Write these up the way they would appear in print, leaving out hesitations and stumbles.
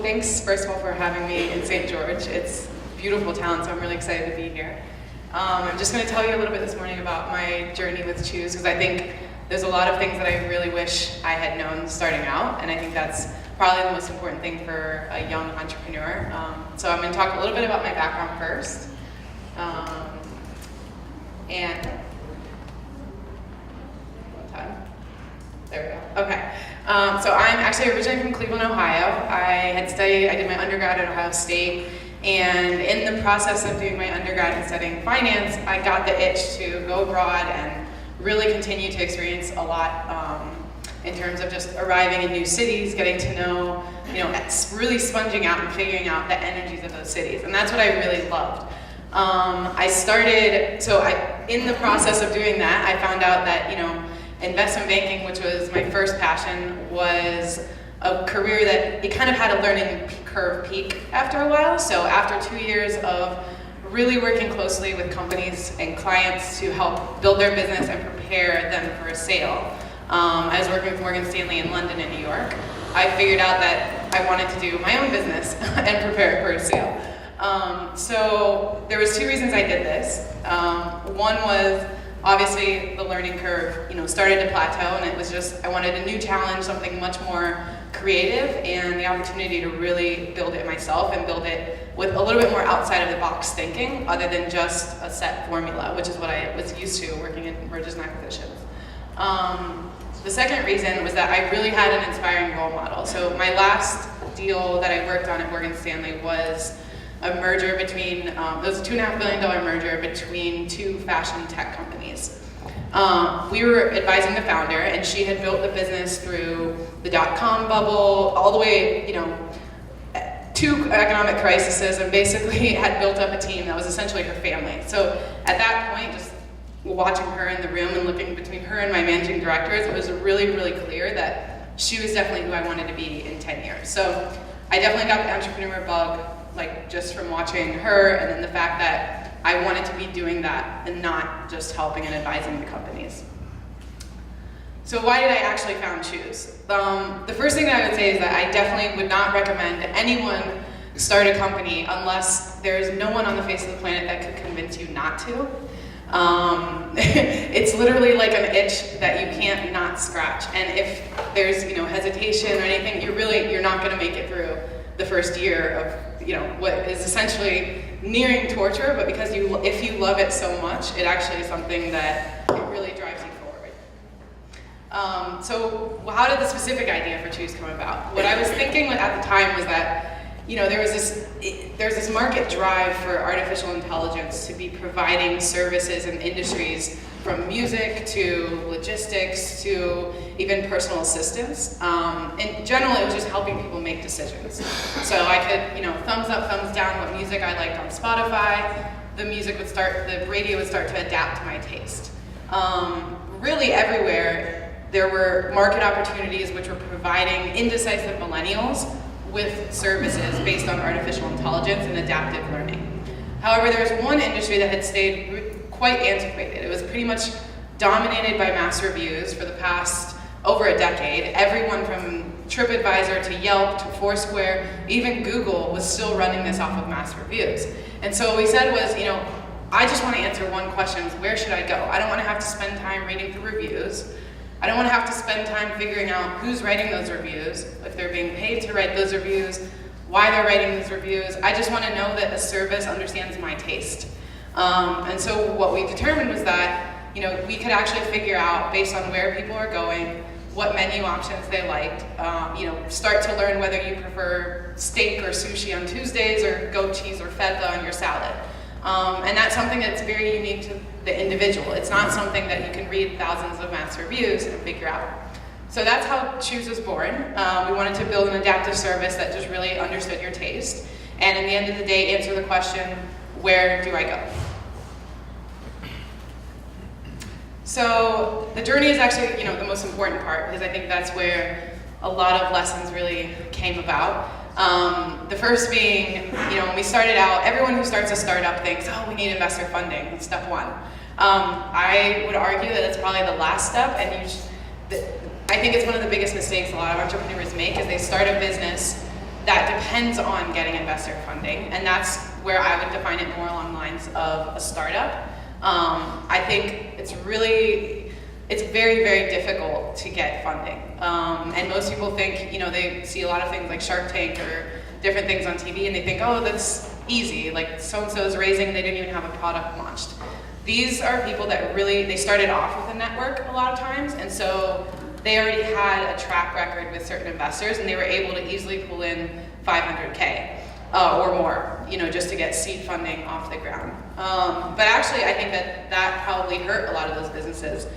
thanks first of all for having me in St. George. It's a beautiful town, so I'm really excited to be here. I'm just going to tell you a little bit this morning about my journey with CHUZ, because I think there's a lot of things that I really wish I had known starting out, and I think that's probably the most important thing for a young entrepreneur. So I'm going to talk a little bit about my background first. There we go. Okay. So I'm actually originally from Cleveland, Ohio. I did my undergrad at Ohio State, and in the process of doing my undergrad and studying finance, I got the itch to go abroad and really continue to experience a lot in terms of just arriving in new cities, getting to know, really sponging out and figuring out the energies of those cities, and that's what I really loved. In the process of doing that, I found out that, investment banking, which was my first passion, was a career that it kind of had a learning curve peak after a while. So after 2 years of really working closely with companies and clients to help build their business and prepare them for a sale, I was working with Morgan Stanley in London and New York. I figured out that I wanted to do my own business and prepare it for a sale. So there was 2 reasons I did this. One was obviously the learning curve, started to plateau, and it was just, I wanted a new challenge, something much more creative, and the opportunity to really build it myself and build it with a little bit more outside of the box thinking, other than just a set formula, which is what I was used to working in mergers and acquisitions. The second reason was that I really had an inspiring role model. So my last deal that I worked on at Morgan Stanley was a merger between, it was a $2.5 billion merger between 2 fashion tech companies. We were advising the founder, and she had built the business through the dot-com bubble, all the way, 2 economic crises, and basically had built up a team that was essentially her family. So at that point, just watching her in the room and looking between her and my managing directors, it was really, really clear that she was definitely who I wanted to be in 10 years. So I definitely got the entrepreneur bug, just from watching her, and then the fact that I wanted to be doing that and not just helping and advising the companies. So why did I actually found CHUZ? The first thing that I would say is that I definitely would not recommend anyone start a company unless there's no one on the face of the planet that could convince you not to. It's literally like an itch that you can't not scratch, and if there's hesitation or anything, you're not going to make it through the first year of what is essentially nearing torture, but because if you love it so much, it actually is something that it really drives you forward. So how did the specific idea for CHUZ come about? What I was thinking at the time was that there's this market drive for artificial intelligence to be providing services and industries, from music to logistics to even personal assistance. In general, it was just helping people make decisions. So I could, thumbs up, thumbs down what music I liked on Spotify. The radio would start to adapt to my taste. Really everywhere, there were market opportunities which were providing indecisive millennials with services based on artificial intelligence and adaptive learning. However, there was one industry that had stayed quite antiquated. It was pretty much dominated by mass reviews for the past over a decade. Everyone from TripAdvisor to Yelp to Foursquare, even Google was still running this off of mass reviews. And so what we said was, I just want to answer one question: where should I go? I don't want to have to spend time reading through reviews. I don't want to have to spend time figuring out who's writing those reviews, if they're being paid to write those reviews, why they're writing those reviews. I just want to know that a service understands my taste. And so what we determined was that, we could actually figure out, based on where people are going, what menu options they liked, start to learn whether you prefer steak or sushi on Tuesdays or goat cheese or feta on your salad. And that's something that's very unique to the individual. It's not something that you can read thousands of mass reviews and figure out. So that's how CHUZ was born. We wanted to build an adaptive service that just really understood your taste, and in the end of the day, answer the question, where do I go? So the journey is actually, the most important part, because I think that's where a lot of lessons really came about. The first being, when we started out, everyone who starts a startup thinks, we need investor funding. That's step 1. I would argue that it's probably the last step, and I think it's one of the biggest mistakes a lot of entrepreneurs make, is they start a business that depends on getting investor funding, and that's where I would define it more along the lines of a startup. I think it's very, very difficult to get funding. And most people think, they see a lot of things like Shark Tank or different things on TV, and they think, oh, that's easy, like so-and-so's raising, they didn't even have a product launched. These are people that they started off with a network a lot of times, and so they already had a track record with certain investors, and they were able to easily pull in $500K or more, just to get seed funding off the ground. But actually, I think that probably hurt a lot of those businesses,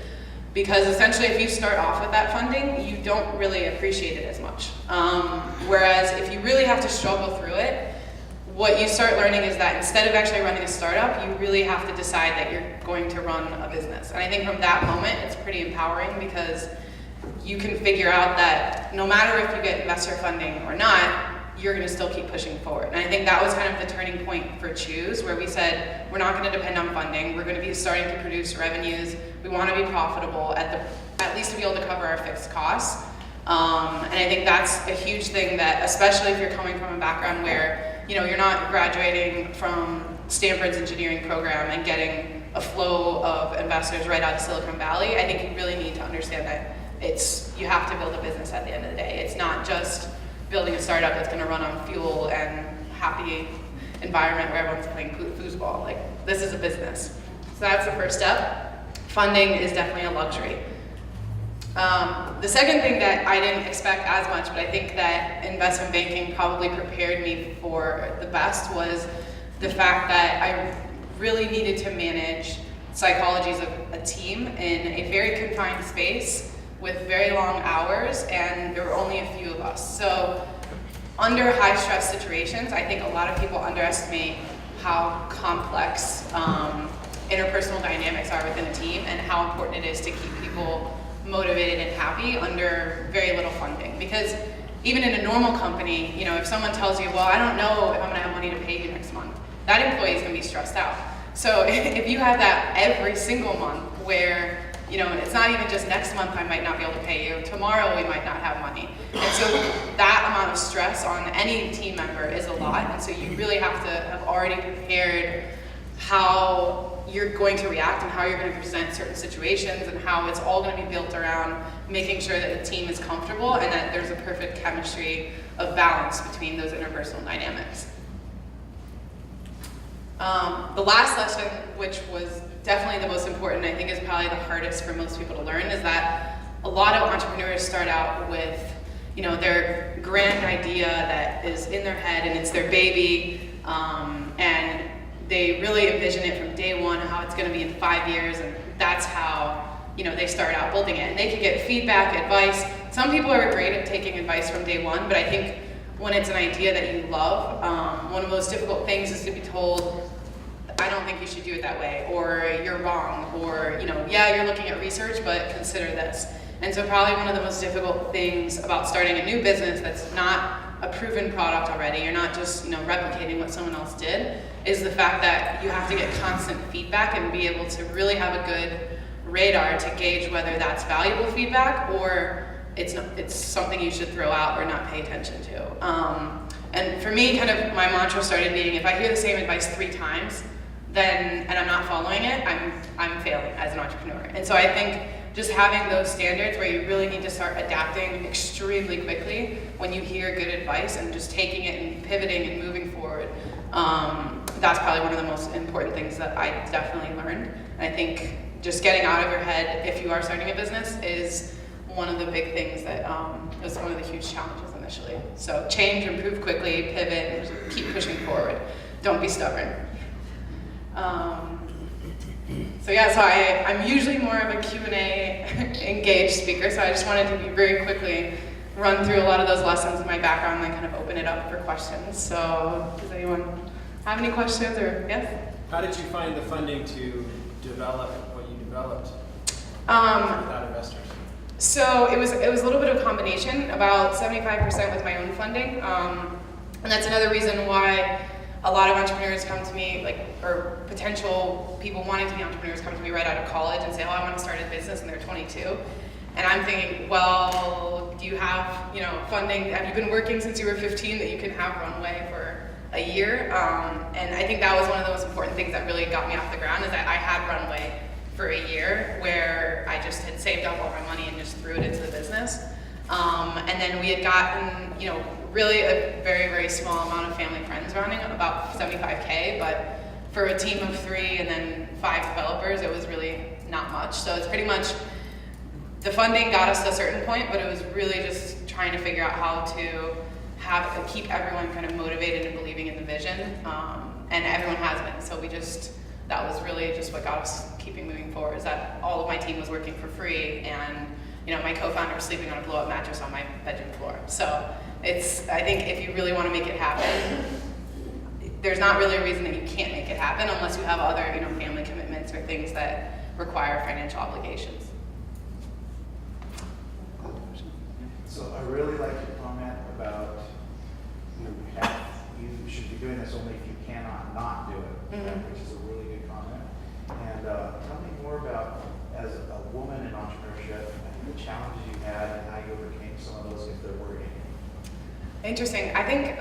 because essentially if you start off with that funding, you don't really appreciate it as much. Whereas if you really have to struggle through it, what you start learning is that instead of actually running a startup, you really have to decide that you're going to run a business. And I think from that moment, it's pretty empowering, because you can figure out that no matter if you get investor funding or not, you're going to still keep pushing forward. And I think that was kind of the turning point for CHUZ, where we said, we're not going to depend on funding. We're going to be starting to produce revenues. We want to be profitable at least to be able to cover our fixed costs. And I think that's a huge thing that, especially if you're coming from a background where, you're not graduating from Stanford's engineering program and getting a flow of investors right out of Silicon Valley, I think you really need to understand that you have to build a business at the end of the day. It's not just building a startup that's going to run on fuel and happy environment where everyone's playing foosball. Like, this is a business. So that's the first step. Funding is definitely a luxury. The second thing that I didn't expect as much, but I think that investment banking probably prepared me for the best, was the fact that I really needed to manage psychologies of a team in a very confined space with very long hours, and there were only a few of us. So under high stress situations, I think a lot of people underestimate how complex interpersonal dynamics are within a team, and how important it is to keep people motivated and happy under very little funding. Because even in a normal company, if someone tells you, well, I don't know if I'm gonna have money to pay you next month, that employee is gonna be stressed out. So if you have that every single month where, it's not even just next month I might not be able to pay you, tomorrow we might not have money. And so that amount of stress on any team member is a lot, and so you really have to have already prepared how you're going to react and how you're going to present certain situations, and how it's all going to be built around making sure that the team is comfortable and that there's a perfect chemistry of balance between those interpersonal dynamics. The last lesson, which was definitely the most important, I think is probably the hardest for most people to learn, is that a lot of entrepreneurs start out with, their grand idea that is in their head and it's their baby, and they really envision it from day one, how it's going to be in 5 years, and that's how they start out building it. And they can get feedback, advice. Some people are great at taking advice from day one, but I think when it's an idea that you love, one of the most difficult things is to be told, I don't think you should do it that way, or you're wrong, or yeah, you're looking at research, but consider this. And so probably one of the most difficult things about starting a new business that's not a proven product already, you're not just replicating what someone else did, is the fact that you have to get constant feedback and be able to really have a good radar to gauge whether that's valuable feedback or it's something you should throw out or not pay attention to. And for me, kind of my mantra started being, if I hear the same advice 3 times, and I'm not following it, I'm failing as an entrepreneur. And so I think just having those standards where you really need to start adapting extremely quickly when you hear good advice, and just taking it and pivoting and moving forward, that's probably one of the most important things that I definitely learned. And I think just getting out of your head if you are starting a business is one of the big things that is one of the huge challenges initially. So change, improve quickly, pivot, and just keep pushing forward. Don't be stubborn. So I'm usually more of a Q&A engaged speaker, so I just wanted to very quickly run through a lot of those lessons in my background and then kind of open it up for questions. So does anyone have any questions, or yes? How did you find the funding to develop what you developed without investors? So it was a little bit of a combination. About 75% was my own funding, and that's another reason why a lot of entrepreneurs come to me, or potential people wanting to be entrepreneurs come to me right out of college and say, oh, I want to start a business, and they're 22. And I'm thinking, well, do you have, funding? Have you been working since you were 15 that you can have runway for a year? And I think that was one of the most important things that really got me off the ground, is that I had runway for a year where I just had saved up all my money and just threw it into the business. And then we had gotten, really a very, very small amount of family friends running, about 75K, but for a team of 3 and then 5 developers, it was really not much. So it's pretty much, the funding got us to a certain point, but it was really just trying to figure out how to keep everyone kind of motivated and believing in the vision, and everyone has been. So that was really just what got us keeping moving forward, is that all of my team was working for free, and my co-founder was sleeping on a blow-up mattress on my bedroom floor. So I think if you really want to make it happen, there's not really a reason that you can't make it happen unless you have other, family commitments or things that require financial obligations. So I really like your comment about you should be doing this only if you cannot not do it, which is a really good comment. And tell me more about, as a woman in entrepreneurship, the challenges you had and how you overcame some of those, if there were any. Interesting. I think,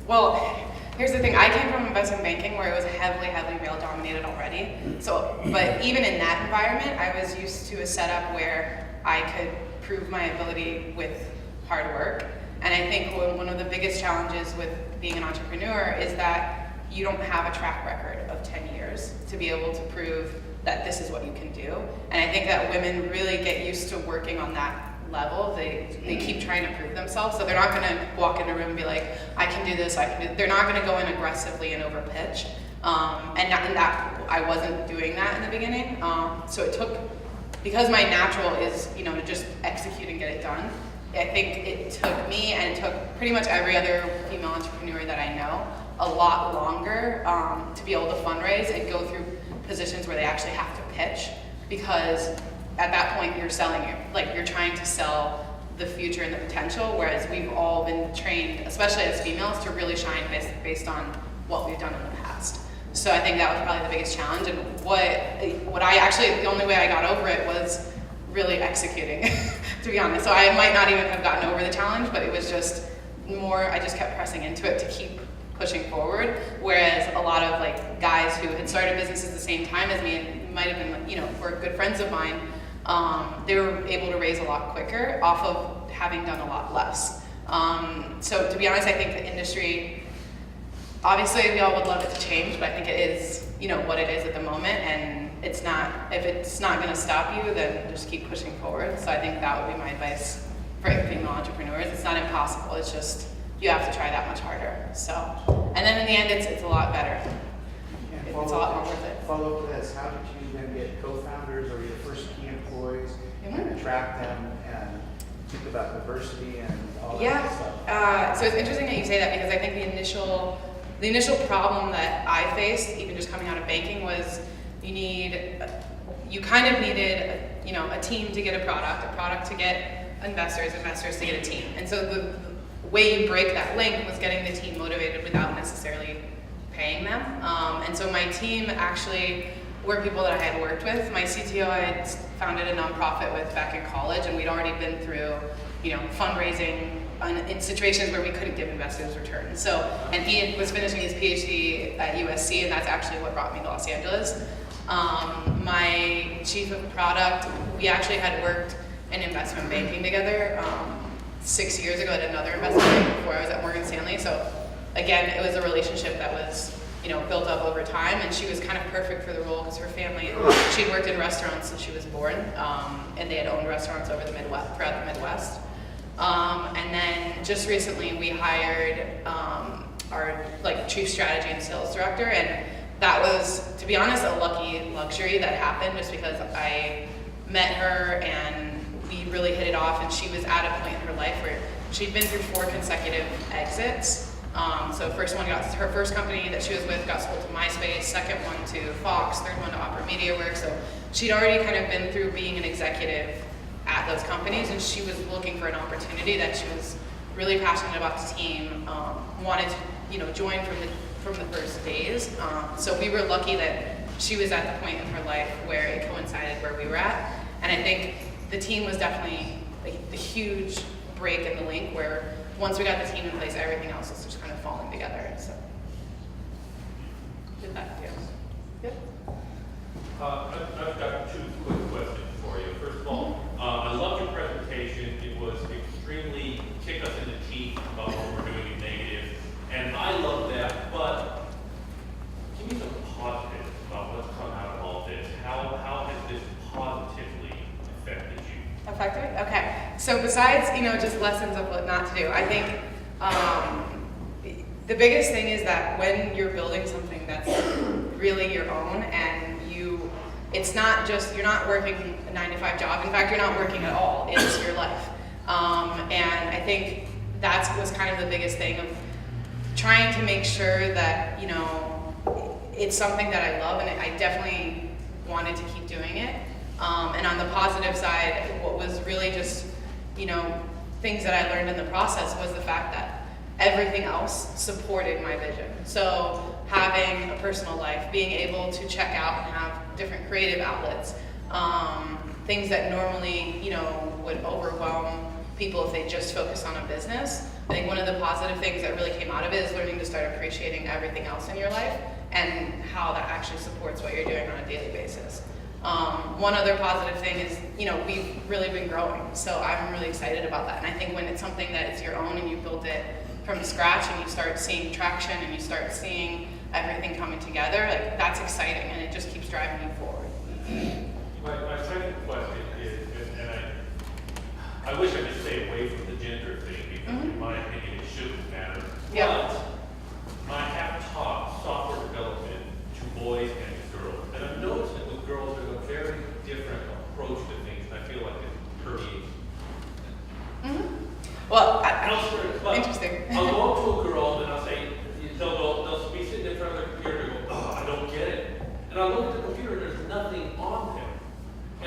well, here's the thing. I came from investment banking where it was heavily, heavily male dominated already. So, but even in that environment, I was used to a setup where I could prove my ability with hard work. And I think one of the biggest challenges with being an entrepreneur is that you don't have a track record of 10 years to be able to prove that this is what you can do. And I think that women really get used to working on that level. They keep trying to prove themselves. So they're not going to walk in a room and be like, I can do this, I can do. They're not going to go in aggressively and over pitch. And I wasn't doing that in the beginning. So it took, because my natural is, to just execute and get it done. I think it took me, and it took pretty much every other female entrepreneur that I know, a lot longer to be able to fundraise and go through positions where they actually have to pitch, because at that point you're you're trying to sell the future and the potential, whereas we've all been trained, especially as females, to really shine based on what we've done in the past. So I think that was probably the biggest challenge, and the only way I got over it was really executing, to be honest. So I might not even have gotten over the challenge, but it was just more, I just kept pressing into it to keep pushing forward, whereas a lot of guys who had started businesses at the same time as me, and might have been were good friends of mine, they were able to raise a lot quicker off of having done a lot less. So to be honest, I think the industry, obviously we all would love it to change, but I think it is what it is at the moment, and if it's not going to stop you, then just keep pushing forward. So I think that would be my advice for female entrepreneurs. It's not impossible, it's just you have to try that much harder. So, and then in the end, it's a lot better. It's a lot more worth it. Follow up to this, how did you then get co-founders or your first key employees and attract them and think about diversity and all that stuff? So it's interesting that you say that, because I think the initial problem that I faced, even just coming out of banking, was you kind of needed a team to get a product to get investors to get a team. And so the way you break that link was getting the team motivated without necessarily paying them. And so my team actually were people that I had worked with. My CTO I had founded a nonprofit with back in college, and we'd already been through fundraising in situations where we couldn't give investors returns. So, and he was finishing his PhD at USC, and that's actually what brought me to Los Angeles. My chief of product, we actually had worked in investment banking together 6 years ago at another investment bank before I was at Morgan Stanley. So again, it was a relationship that was built up over time, and she was kind of perfect for the role because her family, she'd worked in restaurants since she was born, and they had owned restaurants throughout the Midwest. And then just recently we hired our chief strategy and sales director, and that was, to be honest, a lucky luxury that happened just because I met her and we really hit it off, and she was at a point in her life where she'd been through 4 consecutive exits. So her first company that she was with got sold to MySpace, second one to Fox, third one to Opera MediaWorks. So she'd already kind of been through being an executive at those companies, and she was looking for an opportunity that she was really passionate about the team, wanted to join from the first days. So we were lucky that she was at the point in her life where it coincided where we were at. And I think the team was definitely like the huge break in the link where once we got the team in place, everything else was just kind of falling together. So did that, yeah. Yep. I've got two quick questions for you. First of all, I loved your presentation. It was extremely kick us in the teeth about what we're doing in negative, and I love that. But give me some positives about what's come out of all this. How has this positively affected you? Affected? Okay. So besides, just lessons of what not to do, I think the biggest thing is that when you're building something that's really your own and it's not just, you're not working a 9-to-5 job. In fact, you're not working at all. It's your life. And I think that was kind of the biggest thing of trying to make sure that, it's something that I love and I definitely wanted to keep doing it. And on the positive side, what was really just, things that I learned in the process was the fact that everything else supported my vision. So having a personal life, being able to check out and have different creative outlets, things that normally, would overwhelm people if they just focus on a business. I think one of the positive things that really came out of it is learning to start appreciating everything else in your life and how that actually supports what you're doing on a daily basis. One other positive thing is, we've really been growing, so I'm really excited about that. And I think when it's something that is your own and you built it from scratch and you start seeing traction and you start seeing everything coming together, like that's exciting and it just keeps driving you forward. My second question is, and I wish I could stay away from the gender thing because in my opinion it shouldn't matter. Yeah. But I have taught software development to boys and to girls, and I've noticed that with girls there's a very different approach to things, and I feel like it permeates. Well, interesting. I'll go up to a girl and I'll say, they'll be sitting in front of their computer and go, I don't get it. And I'll look at the computer and there's nothing on there.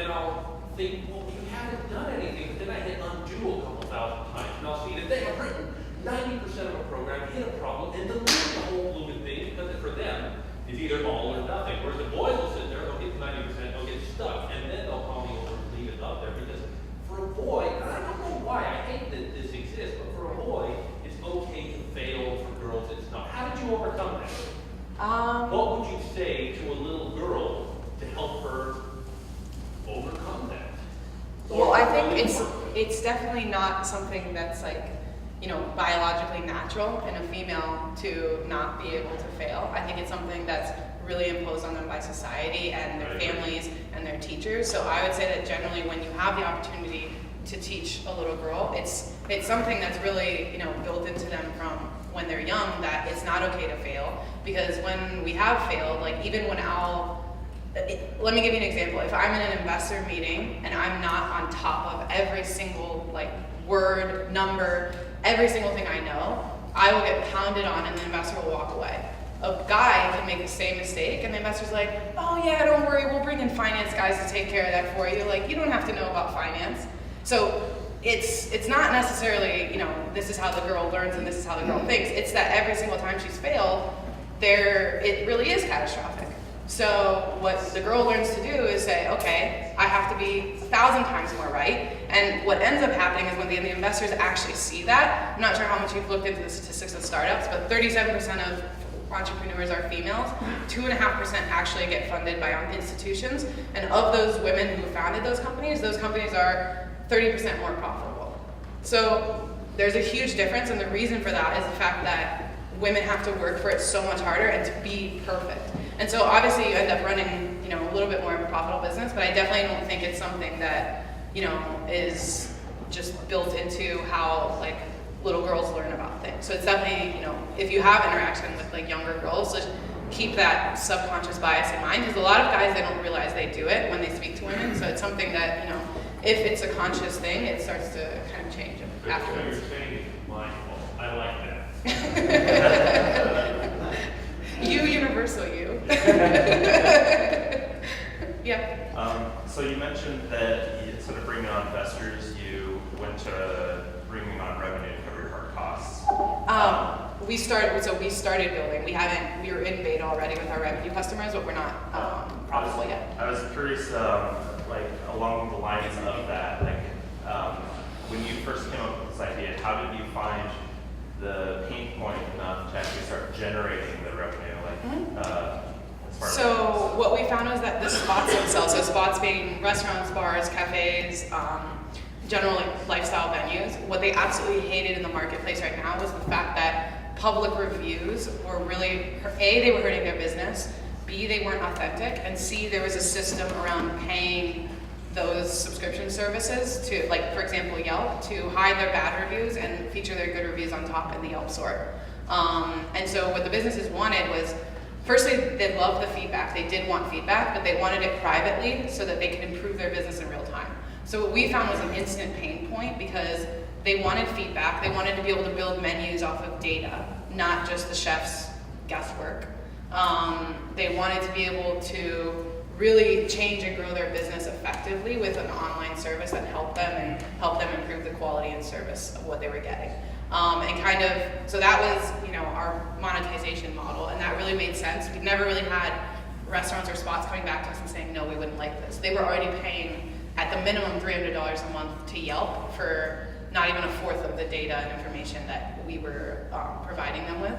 And I'll think, well, you haven't done anything. But then I hit undo a couple thousand times and I'll see that they have written 90% of a program, hit a problem, and deleted the whole blooming thing because for them, it's either all or nothing. Whereas the boys will sit there, they'll get 90%, they'll get stuck, and then they'll call me over and leave it up there. Because for a boy, and I don't know why, I hate that this exists, but for a boy, it's okay to fail. For girls, it's not. How did you overcome that? What would you say to a little girl to help her overcome that? Well, I think it's definitely not something that's like, biologically natural in a female to not be able to fail. I think it's something that's really imposed on them by society and their families and their teachers. So I would say that generally when you have the opportunity to teach a little girl, it's something that's really, built into them from when they're young, that it's not okay to fail. Because when we have failed, like even when let me give you an example. If I'm in an investor meeting and I'm not on top of every single word, number, every single thing I know, I will get pounded on and the investor will walk away. A guy can make the same mistake and the investor's like, oh yeah, don't worry, we'll bring in finance guys to take care of that for you. Like, you don't have to know about finance. So it's not necessarily, this is how the girl learns and this is how the girl thinks. It's that every single time she's failed, it really is catastrophic. So what the girl learns to do is say, okay, I have to be 1,000 times more right. And what ends up happening is when the investors actually see that, I'm not sure how much you've looked into the statistics of startups, but 37% of entrepreneurs are females. 2.5% actually get funded by institutions. And of those women who founded those companies are 30% more profitable. So there's a huge difference, and the reason for that is the fact that women have to work for it so much harder and to be perfect. And so obviously you end up running, a little bit more of a profitable business, but I definitely don't think it's something that, is just built into how little girls learn about things. So it's definitely, if you have interaction with younger girls, just keep that subconscious bias in mind, because a lot of guys, they don't realize they do it when they speak to women. So it's something that, if it's a conscious thing, it starts to kind of change afterwards. So you're saying it's mindful. I like that. You, universal you. Yeah. So you mentioned that instead of bringing on investors, you went to bringing on revenue to cover your hard costs. We started building. We were in beta already with our revenue customers, but we're not profitable yet. I was curious, like along the lines of that, like when you first came up with this idea, how did you find the pain point enough to actually start generating the revenue? Like, as far so what we found was that the spots themselves, so spots being restaurants, bars, cafes, general lifestyle venues, what they absolutely hated in the marketplace right now was the fact that public reviews were really, A, they were hurting their business, B, they weren't authentic, and C, there was a system around paying those subscription services to, like, for example, Yelp, to hide their bad reviews and feature their good reviews on top in the Yelp store. And so what the businesses wanted was, firstly, they loved the feedback. They did want feedback, but they wanted it privately so that they could improve their business in real time. So what we found was an instant pain point because they wanted feedback. They wanted to be able to build menus off of data, not just the chef's guesswork. They wanted to be able to really change and grow their business effectively with an online service that helped them improve the quality and service of what they were getting. So that was, our monetization model, and that really made sense. We've never really had restaurants or spots coming back to us and saying, no, we wouldn't like this. They were already paying at the minimum $300 a month to Yelp for not even a fourth of the data and information that we were providing them with.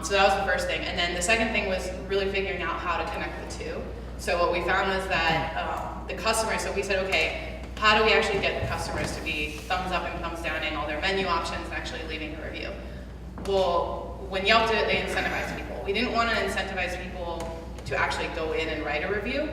So that was the first thing. And then the second thing was really figuring out how to connect the two. So what we found was that the customers, so we said, okay, how do we actually get the customers to be thumbs up and thumbs downing all their menu options and actually leaving a review? Well, when Yelp did it, they incentivized people. We didn't want to incentivize people to actually go in and write a review.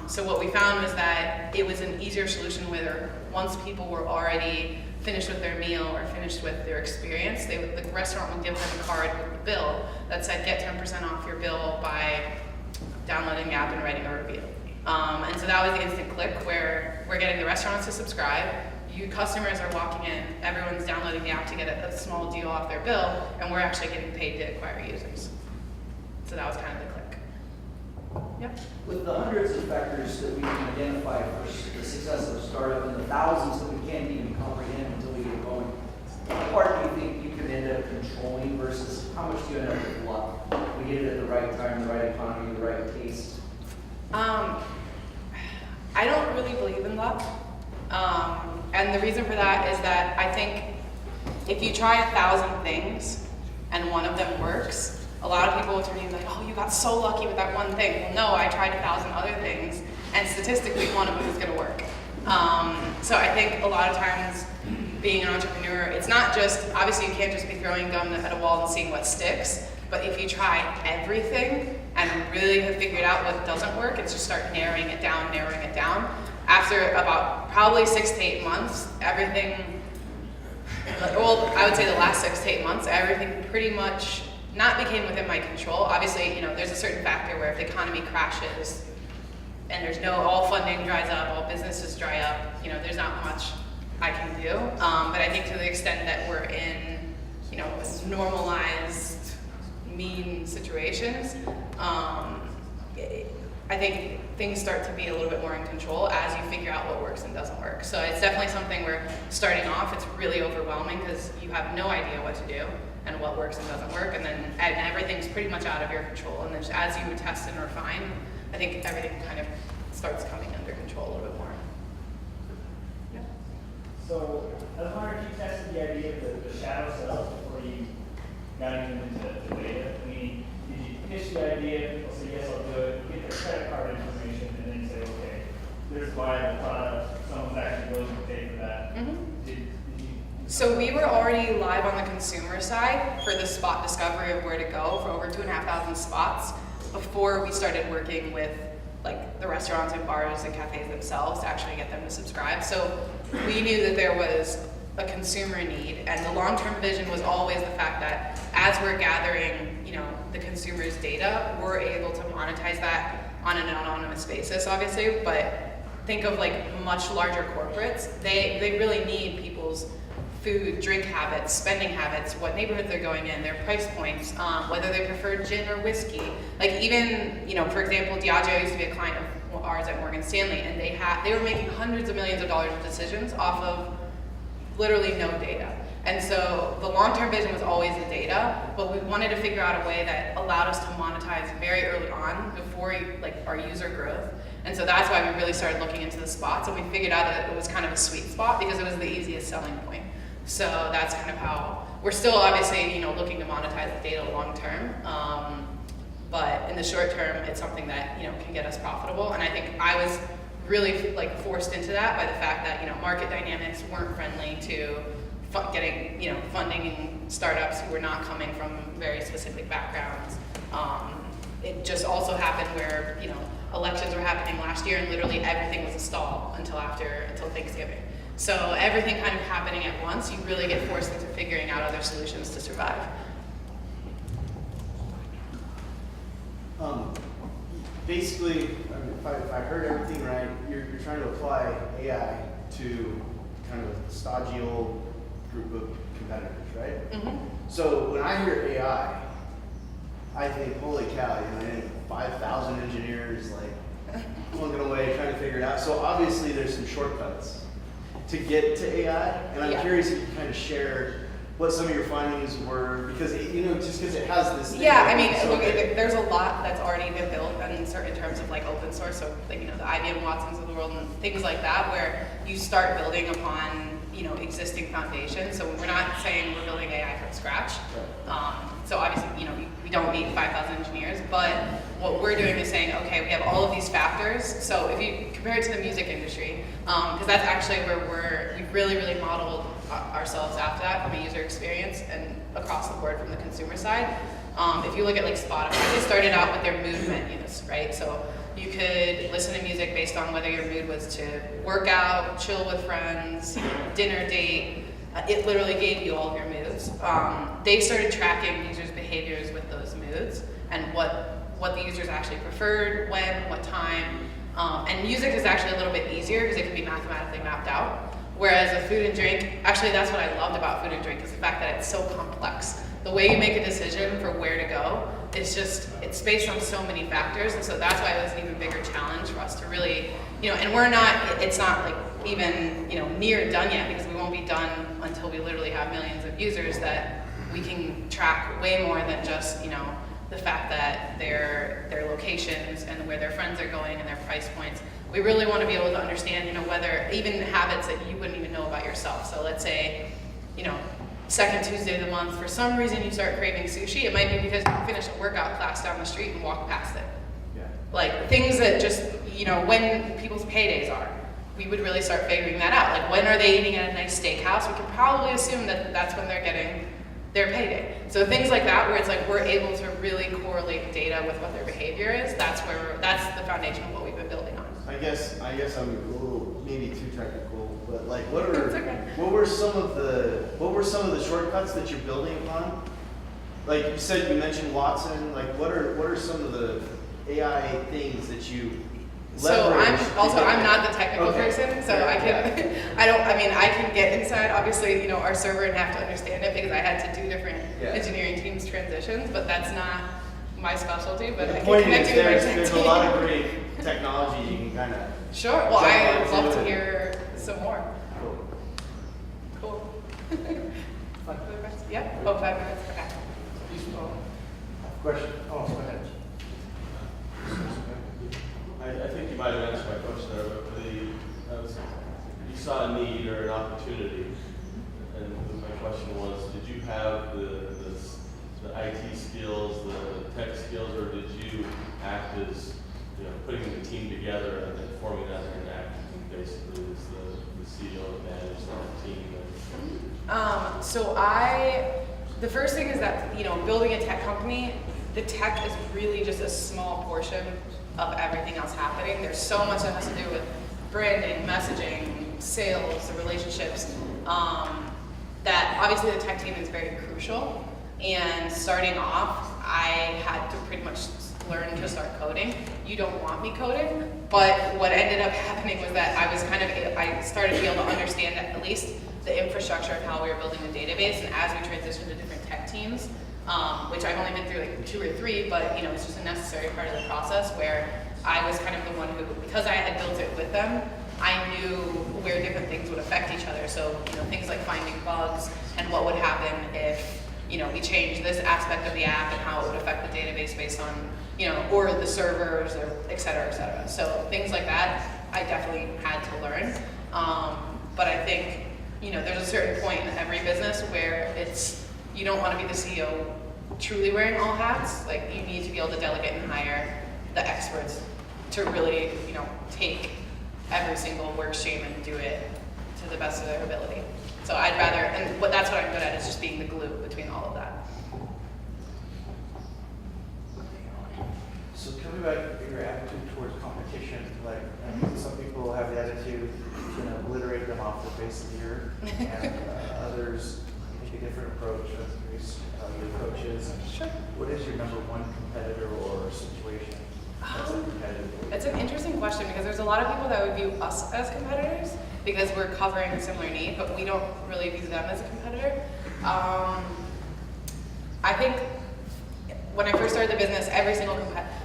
So what we found was that it was an easier solution where once people were already finished with their meal or finished with their experience, the restaurant would give them a card with the bill that said, get 10% off your bill by downloading the app and writing a review. And so that was the instant click where we're getting the restaurants to subscribe. You customers are walking in, everyone's downloading the app to get a small deal off their bill, and we're actually getting paid to acquire users. So that was kind of the click. Yep. With the hundreds of factors that we can identify for the success of a startup and the thousands that we can't even comprehend until we get going, what part do you think you can end up controlling versus how much do you end up with luck? We get it at the right time, the right economy, the right taste. I don't really believe in luck. And the reason for that is that I think if you try 1,000 things and one of them works, a lot of people will turn to you like, oh, you got so lucky with that one thing. Well, no, I tried 1,000 other things, and statistically, one of them is going to work. So I think a lot of times being an entrepreneur, it's not just, obviously you can't just be throwing gum at a wall and seeing what sticks, but if you try everything and really have figured out what doesn't work, it's just start narrowing it down. After about probably 6 to 8 months, everything, I would say the last 6 to 8 months, everything pretty much not became within my control. Obviously, there's a certain factor where if the economy crashes and all funding dries up, all businesses dry up, there's not much I can do. But I think to the extent that we're in, normalized, mean situations, I think things start to be a little bit more in control as you figure out what works and doesn't work. So it's definitely something where starting off, it's really overwhelming because you have no idea what to do and what works and doesn't work, and everything's pretty much out of your control. And then as you test and refine, I think everything kind of starts coming under control a little bit more. Yeah. So I was wondering if you tested the idea of the shadow sales before you got even into the beta. I mean, did you pitch the idea, people say, yes, I'll do it, get their credit card information, and then you say, okay, there's a viable product, someone's actually willing to pay for that. Mm-hmm. Did you? So we were already live on the consumer side for the spot discovery of where to go for over 2,500 spots before we started working with like the restaurants and bars and cafes themselves to actually get them to subscribe. So we knew that there was a consumer need, and the long-term vision was always the fact that as we're gathering, the consumer's data, we're able to monetize that on an anonymous basis, obviously. But think of like much larger corporates; they really need people's food, drink habits, spending habits, what neighborhoods they're going in, their price points, whether they prefer gin or whiskey. Like even, for example, Diageo used to be a client of ours at Morgan Stanley, and they were making hundreds of millions of dollars of decisions off of literally no data. And so the long-term vision was always the data, but we wanted to figure out a way that allowed us to monetize very early on before like our user growth. And so that's why we really started looking into the spots, and we figured out that it was kind of a sweet spot because it was the easiest selling point. So that's kind of how we're still obviously, you know, looking to monetize the data long term. But in the short term, it's something that, you know, can get us profitable. And I think I was really like forced into that by the fact that, you know, market dynamics weren't friendly to getting, you know, funding startups who were not coming from very specific backgrounds. It just also happened where, you know, elections were happening last year and literally everything was a stall until Thanksgiving. So everything kind of happening at once, you really get forced into figuring out other solutions to survive. Basically, I mean, if I heard everything right, you're trying to apply AI to kind of a stodgy old group of competitors, right? Mm-hmm. So when I hear AI, I think, holy cow, you know, 5,000 engineers like plunking away trying to figure it out. So obviously there's some shortcuts to get to AI, and I'm curious if you can kind of share what some of your findings were, because you know, just because it has this thing. Yeah, I mean, look, there's a lot that's already been built in terms of like open source, so like, you know, the IBM Watsons of the world and things like that, where you start building upon, you know, existing foundations. So we're not saying we're building AI from scratch. So obviously, you know, we don't need 5,000 engineers, but what we're doing is saying, okay, we have all of these factors. So if you compare it to the music industry, because that's actually where we've really modeled ourselves after that from a user experience and across the board from the consumer side. If you look at like Spotify, they started out with their mood menus, right? So you could listen to music based on whether your mood was to work out, chill with friends, dinner date. It literally gave you all of your moods. They started tracking users' behaviors with those moods and what the users actually preferred, when, what time. And music is actually a little bit easier because it can be mathematically mapped out. Whereas a food and drink, actually that's what I loved about food and drink, is the fact that it's so complex. The way you make a decision for where to go, it's based on so many factors, and so that's why it was an even bigger challenge for us to really, you know, and it's not like even, you know, near done yet, because we won't be done until we literally have millions of users that we can track way more than just, you know, the fact that their locations and where their friends are going and their price points. We really want to be able to understand, you know, whether even habits that you wouldn't even know about yourself. So let's say, you know, second Tuesday of the month, for some reason you start craving sushi. It might be because you finish a workout class down the street and walk past it. Yeah. Like things that just, you know, when people's paydays are, we would really start figuring that out. Like when are they eating at a nice steakhouse? We can probably assume that that's when they're getting their payday. So things like that, where it's like we're able to really correlate data with what their behavior is. That's the foundation of what we've been building on. I guess I'm a little maybe too technical, but like what okay. were some of the shortcuts that you're building upon? Like you said, you mentioned Watson. Like what are some of the AI things that you So leverage? I'm not the technical person, so I can I can get inside obviously, you know, our server and have to understand it because I had to do different engineering teams transitions, but that's not my specialty. But I can connect you with my tech there's team. a lot of great technology you can kind of. Sure. Well, I'd love to hear some more. Cool. Yeah. Oh, 5 minutes. Okay. Question. Oh, go ahead. I think you might have answered my question there, but you saw a need or an opportunity, and my question was, did you have the IT skills, the tech skills, or did you act as, you know, putting the team together and then forming that and acting basically as the CEO to manage that team? So the first thing is that, you know, building a tech company, the tech is really just a small portion of everything else happening. There's so much that has to do with branding, messaging, sales, the relationships, that obviously the tech team is very crucial. And starting off, I had to pretty much learn to start coding. You don't want me coding, but what ended up happening was that I started to be able to understand at least the infrastructure of how we were building the database. And as we transitioned to different tech teams, which I've only been through like 2 or 3, but you know, it's just a necessary part of the process where I was kind of the one who, because I had built it with them, I knew where different things would affect each other. So, things like finding bugs and what would happen if, we changed this aspect of the app and how it would affect the database based on, or the servers, or et cetera, et cetera. So things like that, I definitely had to learn. But I think, there's a certain point in every business where you don't want to be the CEO truly wearing all hats. Like, you need to be able to delegate and hire the experts to really, take every single work stream and do it to the best of their ability. So I'd rather, and that's what I'm good at, is just being the glue between all of that. So tell me about your attitude towards competition. Like, some people have the attitude to obliterate them off the face of the earth, and others take a different approach. I'm curious how your approach is. Sure. What is your number one competitor or situation? That's a competitive. It's an interesting question because there's a lot of people that would view us as competitors because we're covering a similar need, but we don't really view them as a competitor. I think when I first started the business,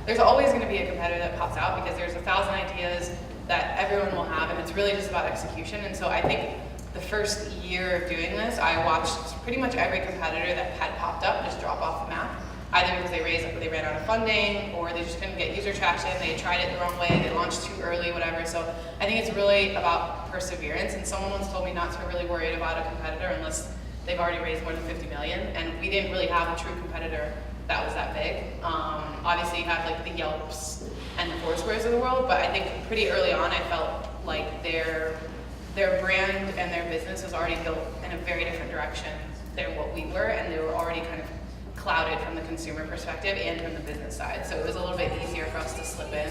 there's always going to be a competitor that pops out because there's 1,000 ideas that everyone will have, and it's really just about execution. And so I think the first year of doing this, I watched pretty much every competitor that had popped up just drop off the map, either because they ran out of funding, or they just couldn't get user traction, they tried it the wrong way, they launched too early, whatever. So I think it's really about perseverance, and someone once told me not to really worry about a competitor unless they've already raised more than 50 million, and we didn't really have a true competitor that was that big. Obviously you have like the Yelps and the Foursquares of the world, but I think pretty early on I felt like their brand and their business was already built in a very different direction than what we were, and they were already kind of clouded from the consumer perspective and from the business side. So it was a little bit easier for us to slip in.